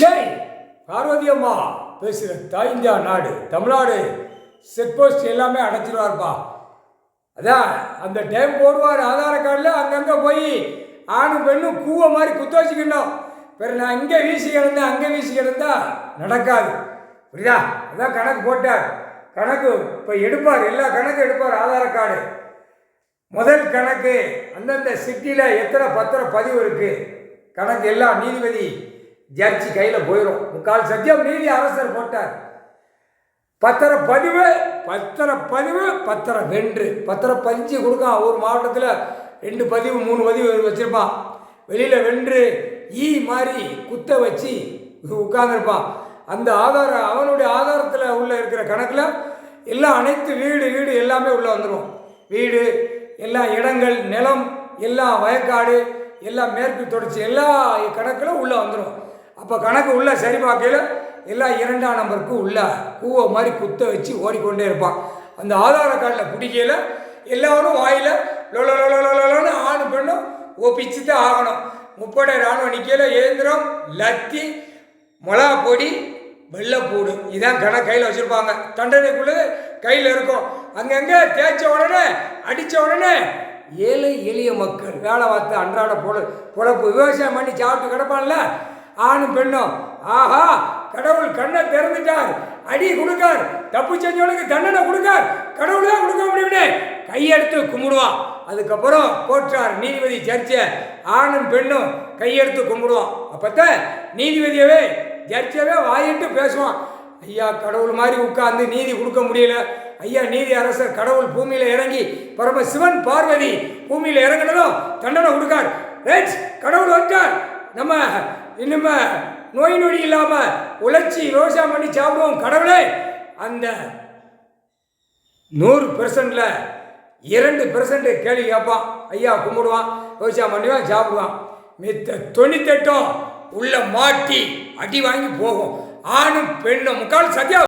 டேய் பார்வதி அம்மா பேசுகிற தாய் இந்தியா நாடு தமிழ்நாடு செக் போஸ்ட் எல்லாமே அடைச்சிடுவார்ப்பா. அதான் அந்த டைம் போடுவார் ஆதார கார்டில். அங்கங்கே போய் ஆணும் பெண்ணும் கூவ மாதிரி குத்த வச்சுக்கணும். பிறகு நான் இங்கே வீசி கிடந்தேன் அங்கே வீசி கிடந்தா நடக்காது. புரியுதா? அதான் கணக்கு போட்டார். கணக்கு இப்போ எடுப்பார், எல்லா கணக்கும் எடுப்பார். ஆதார கார்டு முதல் கணக்கு அந்தந்த சிட்டியில் எத்தனை பத்திரம் பதிவு இருக்குது கணக்கு எல்லாம் நீதிபதி ஜட்ஜி கையில் போயிடும். முக்கால் சத்தியம் நீதி அரசர் போட்டார். பத்திரப்பதிவு பத்திரம் வென்று பத்திரம் பதிச்சு கொடுக்கான். ஒரு மாவட்டத்தில் 2 பதிவு 3 பதிவு வச்சுருப்பான். வெளியில் வென்று ஈ மாதிரி குத்த வச்சு உட்கார்ந்துருப்பான். அந்த ஆதாரம் அவனுடைய ஆதாரத்தில் உள்ள இருக்கிற கணக்கில் எல்லாம் அனைத்து வீடு எல்லாமே உள்ளே வந்துடும். வீடு எல்லா இடங்கள் நிலம் எல்லாம் வயக்காடு எல்லாம் மேற்கு தொடர்ச்சி எல்லா கணக்கிலும் உள்ளே வந்துடும். அப்போ கணக்கு உள்ள சரி பார்க்கையில் எல்லாம் 2ஆம் நம்பருக்கு உள்ள கூவ மாதிரி குத்த வச்சு ஓடிக்கொண்டே இருப்பான். அந்த ஆதார கார்டில் பிடிக்கையில் எல்லாரும் வாயில் லொலன்னு ஆணு பெண்ணும் ஒப்பிச்சு தான் ஆகணும். முப்படை ராணுவ நிற்கையில் இயந்திரம் லத்தி மிளகா பொடி வெள்ளைப்பூடு இதான் கணக்கு கையில் வச்சுருப்பாங்க. தண்டனைக்குள்ளே கையில் இருக்கும். அங்கங்கே தேய்ச்ச உடனே அடித்த உடனே ஏழை எளிய மக்கள் வேலை பார்த்து அன்றாட பொழப்பு விவசாயம் பண்ணி சாப்பிட்டு கிடப்பான்ல ஆணும் பெண்ணும். ஆஹா, கடவுள் கண்ணை திறந்துட்டார், அடி கொடுக்கார், தப்பு செஞ்சவனுக்கு தண்டனை கொடுக்கார், கடவுள் தான் கொடுக்க முடியும்னு கையெடுத்து கும்பிடுவான். அதுக்கப்புறம் போற்றார் நீதிபதி ஜட்ஜை ஆணும் பெண்ணும் கையெடுத்து கும்பிடுவான். அப்போத்தான் நீதிபதியவே ஜட்ஜவே வாயிட்டு பேசுவான். ஐயா கடவுள் மாதிரி உட்கார்ந்து நீதி கொடுக்க முடியல. ஐயா நீதி அரசர் கடவுள் பூமியில் இறங்கி பரம சிவன் பார்வதி பூமியில் இறங்கினதும் தண்டனை கொடுக்கார். ரைட், கடவுள் வந்தார். நம்ம இன்னும் நோய் நொடி இல்லாமல் உழைச்சி விவசாயம் பண்ணி சாப்பிடுவோம். கடவுளே அந்த 100%ல் 2% கேள்வி கேட்பான். ஐயா கும்பிடுவான், விவசாயம் பண்ணுவான், சாப்பிடுவான். மித்த 98 உள்ள மாட்டி அடி வாங்கி போகும். ஆணும் பெண்ணும் முக்கால் சத்தியா